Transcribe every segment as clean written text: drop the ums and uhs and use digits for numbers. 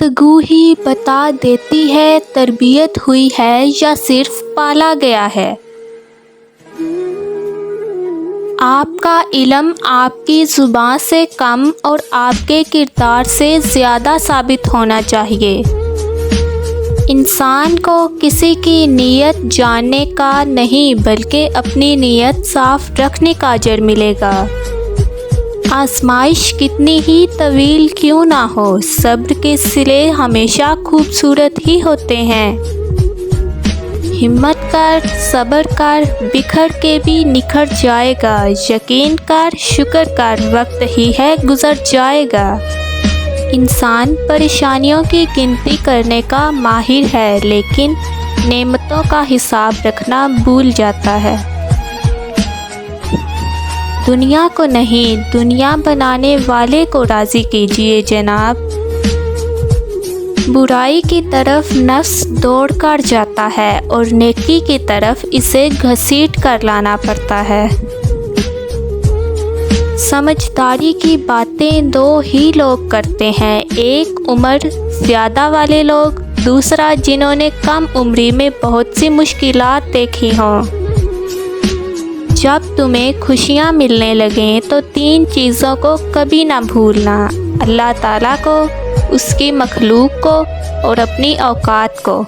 گفتگو ہی بتا دیتی ہے تربیت ہوئی ہے یا صرف پالا گیا ہے۔ آپ کا علم آپ کی زبان سے کم اور آپ کے کردار سے زیادہ ثابت ہونا چاہیے۔ انسان کو کسی کی نیت جاننے کا نہیں بلکہ اپنی نیت صاف رکھنے کا اجر ملے گا۔ آزمائش کتنی ہی طویل کیوں نہ ہو، صبر کے صلے ہمیشہ خوبصورت ہی ہوتے ہیں۔ ہمت کر، صبر کر، بکھر کے بھی نکھر جائے گا، یقین کر، شکر کر، وقت ہی ہے گزر جائے گا۔ انسان پریشانیوں کی گنتی کرنے کا ماہر ہے لیکن نعمتوں کا حساب رکھنا بھول جاتا ہے۔ دنیا کو نہیں، دنیا بنانے والے کو راضی کیجیے جناب۔ برائی کی طرف نفس دوڑ کر جاتا ہے اور نیکی کی طرف اسے گھسیٹ کر لانا پڑتا ہے۔ سمجھداری کی باتیں دو ہی لوگ کرتے ہیں، ایک عمر زیادہ والے لوگ، دوسرا جنہوں نے کم عمری میں بہت سی مشکلات دیکھی ہوں۔ جب تمہیں خوشیاں ملنے لگیں تو تین چیزوں کو کبھی نہ بھولنا: اللہ تعالیٰ کو، اس کی مخلوق کو اور اپنی اوقات کو۔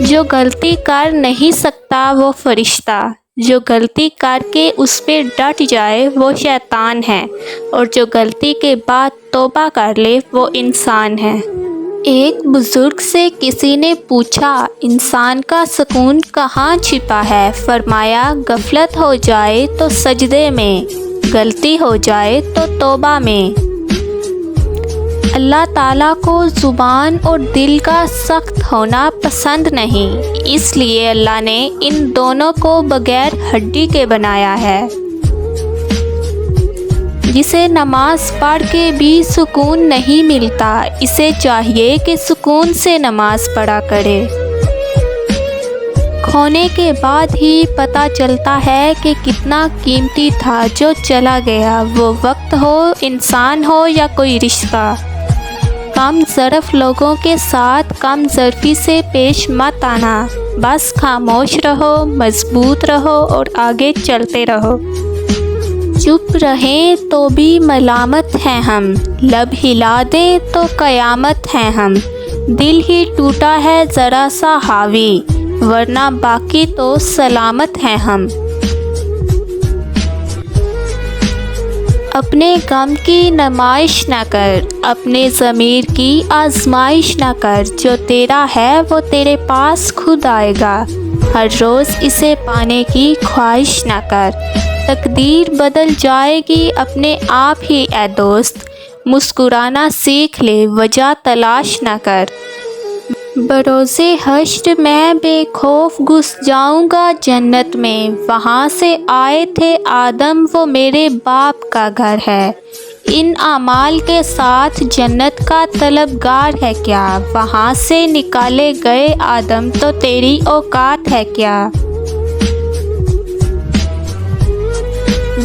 جو غلطی کر نہیں سکتا وہ فرشتہ، جو غلطی کر کے اس پہ ڈٹ جائے وہ شیطان ہے، اور جو غلطی کے بعد توبہ کر لے وہ انسان ہے۔ ایک بزرگ سے کسی نے پوچھا، انسان کا سکون کہاں چھپا ہے؟ فرمایا، غفلت ہو جائے تو سجدے میں، غلطی ہو جائے تو توبہ میں۔ اللہ تعالیٰ کو زبان اور دل کا سخت ہونا پسند نہیں، اس لیے اللہ نے ان دونوں کو بغیر ہڈی کے بنایا ہے۔ جسے نماز پڑھ کے بھی سکون نہیں ملتا، اسے چاہیے کہ سکون سے نماز پڑھا کرے۔ کھونے کے بعد ہی پتہ چلتا ہے کہ کتنا قیمتی تھا جو چلا گیا، وہ وقت ہو، انسان ہو یا کوئی رشتہ۔ کم ظرف لوگوں کے ساتھ کم ظرفی سے پیش مت آنا، بس خاموش رہو، مضبوط رہو اور آگے چلتے رہو۔ چپ رہیں تو بھی ملامت ہیں ہم، لب ہلا دیں تو قیامت ہیں ہم۔ دل ہی ٹوٹا ہے ذرا سا حاوی، ورنہ باقی تو سلامت ہیں ہم۔ اپنے غم کی نمائش نہ کر، اپنے ضمیر کی آزمائش نہ کر، جو تیرا ہے وہ تیرے پاس خود آئے گا، ہر روز اسے پانے کی خواہش نہ کر۔ تقدیر بدل جائے گی اپنے آپ ہی اے دوست، مسکرانا سیکھ لے، وجہ تلاش نہ کر۔ بروز حشر میں بے خوف گھس جاؤں گا جنت میں، وہاں سے آئے تھے آدم وہ میرے باپ کا گھر ہے۔ ان اعمال کے ساتھ جنت کا طلبگار ہے کیا، وہاں سے نکالے گئے آدم تو تیری اوقات ہے کیا۔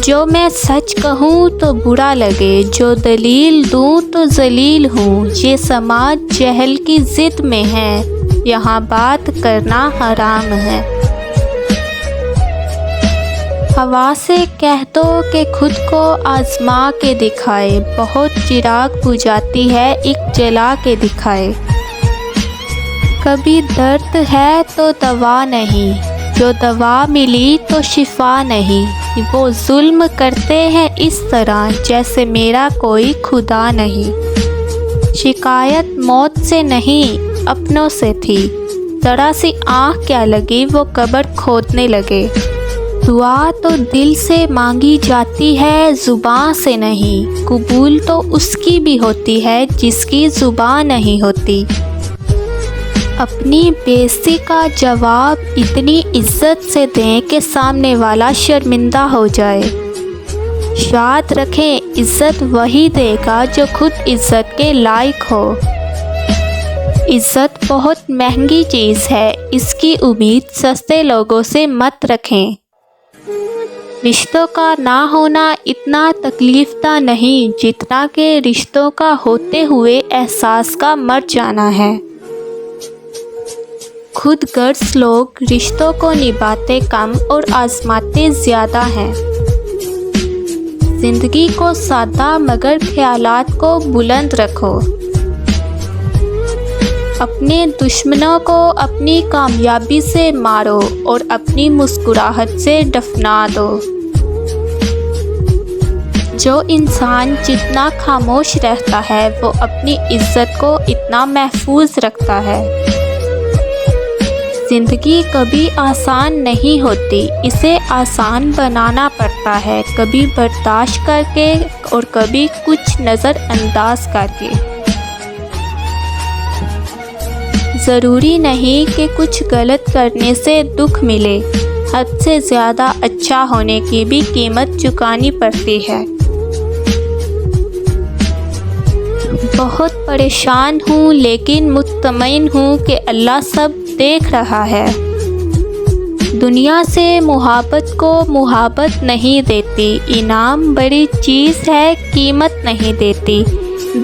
جو میں سچ کہوں تو برا لگے، جو دلیل دوں تو ذلیل ہوں، یہ سماج جہل کی ضد میں ہے، یہاں بات کرنا حرام ہے۔ ہوا سے کہہ دو کہ خود کو آزما کے دکھائے، بہت چراغ بجھاتی ہے ایک جلا کے دکھائے۔ کبھی درد ہے تو دوا نہیں، جو دوا ملی تو شفا نہیں، وہ ظلم کرتے ہیں اس طرح جیسے میرا کوئی خدا نہیں۔ شکایت موت سے نہیں اپنوں سے تھی، ذرا سی آنکھ کیا لگی وہ قبر کھودنے لگے۔ دعا تو دل سے مانگی جاتی ہے زباں سے نہیں، قبول تو اس کی بھی ہوتی ہے جس کی زباں نہیں ہوتی۔ اپنی بے عزتی کا جواب اتنی عزت سے دیں کہ سامنے والا شرمندہ ہو جائے۔ یاد رکھیں، عزت وہی دے گا جو خود عزت کے لائق ہو۔ عزت بہت مہنگی چیز ہے، اس کی امید سستے لوگوں سے مت رکھیں۔ رشتوں کا نہ ہونا اتنا تکلیف دہ نہیں جتنا کہ رشتوں کا ہوتے ہوئے احساس کا مر جانا ہے۔ خود غرض لوگ رشتوں کو نبھاتے کم اور آزماتے زیادہ ہیں۔ زندگی کو سادہ مگر خیالات کو بلند رکھو۔ اپنے دشمنوں کو اپنی کامیابی سے مارو اور اپنی مسکراہٹ سے دفنا دو۔ جو انسان جتنا خاموش رہتا ہے وہ اپنی عزت کو اتنا محفوظ رکھتا ہے۔ زندگی کبھی آسان نہیں ہوتی، اسے آسان بنانا پڑتا ہے، کبھی برداشت کر کے اور کبھی کچھ نظر انداز کر کے۔ ضروری نہیں کہ کچھ غلط کرنے سے دکھ ملے، حد سے زیادہ اچھا ہونے کی بھی قیمت چکانی پڑتی ہے۔ بہت پریشان ہوں لیکن مطمئن ہوں کہ اللہ سب دیکھ رہا ہے۔ دنیا سے محبت کو محبت نہیں دیتی، انعام بڑی چیز ہے قیمت نہیں دیتی۔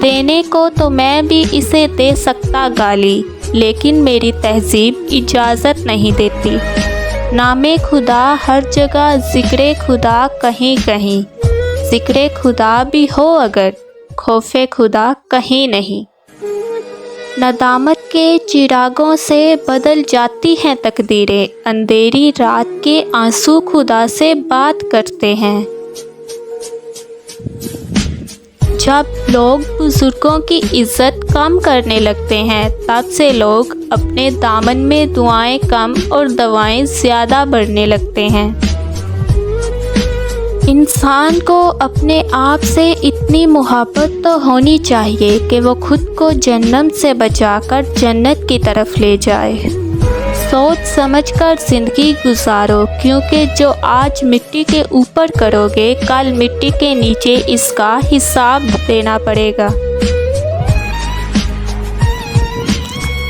دینے کو تو میں بھی اسے دے سکتا گالی، لیکن میری تہذیب اجازت نہیں دیتی۔ نام خدا ہر جگہ، ذکر خدا کہیں کہیں، ذکر خدا بھی ہو اگر خوف خدا کہیں نہیں۔ ندامت کے چراغوں سے بدل جاتی ہیں تقدیریں، اندھیری رات کے آنسو خدا سے بات کرتے ہیں۔ جب لوگ بزرگوں کی عزت کم کرنے لگتے ہیں تب سے لوگ اپنے دامن میں دعائیں کم اور دوائیں زیادہ بڑھنے لگتے ہیں۔ انسان کو اپنے آپ سے اتنی محبت تو ہونی چاہیے کہ وہ خود کو جہنم سے بچا کر جنت کی طرف لے جائے۔ سوچ سمجھ کر زندگی گزارو، کیونکہ جو آج مٹی کے اوپر کرو گے کل مٹی کے نیچے اس کا حساب دینا پڑے گا۔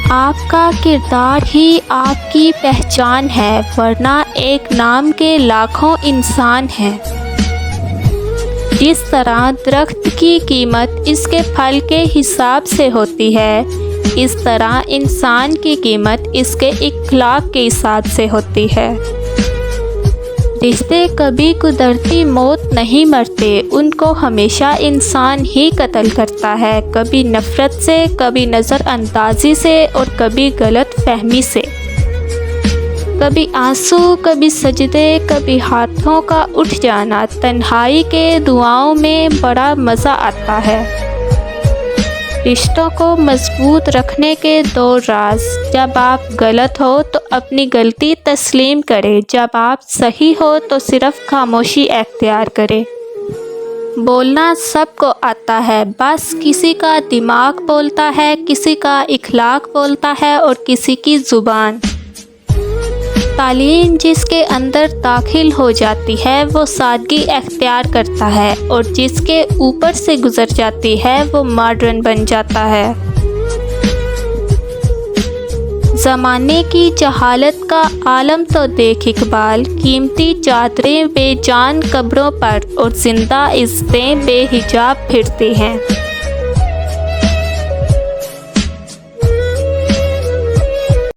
آپ کا کردار ہی آپ کی پہچان ہے، ورنہ ایک نام کے لاکھوں انسان ہیں۔ جس طرح درخت کی قیمت اس کے پھل کے حساب سے ہوتی ہے، اس طرح انسان کی قیمت اس کے اخلاق کے حساب سے ہوتی ہے۔ رشتے کبھی قدرتی موت نہیں مرتے، ان کو ہمیشہ انسان ہی قتل کرتا ہے، کبھی نفرت سے، کبھی نظر اندازی سے اور کبھی غلط فہمی سے۔ کبھی آنسو، کبھی سجدے، کبھی ہاتھوں کا اٹھ جانا۔ تنہائی کے دعاؤں میں بڑا مزہ آتا ہے۔ رشتوں کو مضبوط رکھنے کے دو راز: جب آپ غلط ہو تو اپنی غلطی تسلیم کریں، جب آپ صحیح ہو تو صرف خاموشی اختیار کریں۔ بولنا سب کو آتا ہے، بس کسی کا دماغ بولتا ہے، کسی کا اخلاق بولتا ہے اور کسی کی زبان۔ تعلیم جس کے اندر داخل ہو جاتی ہے وہ سادگی اختیار کرتا ہے، اور جس کے اوپر سے گزر جاتی ہے وہ ماڈرن بن جاتا ہے۔ زمانے کی جہالت کا عالم تو دیکھ اقبال، قیمتی چادریں بے جان قبروں پر اور زندہ عزتیں بے حجاب پھرتی ہیں۔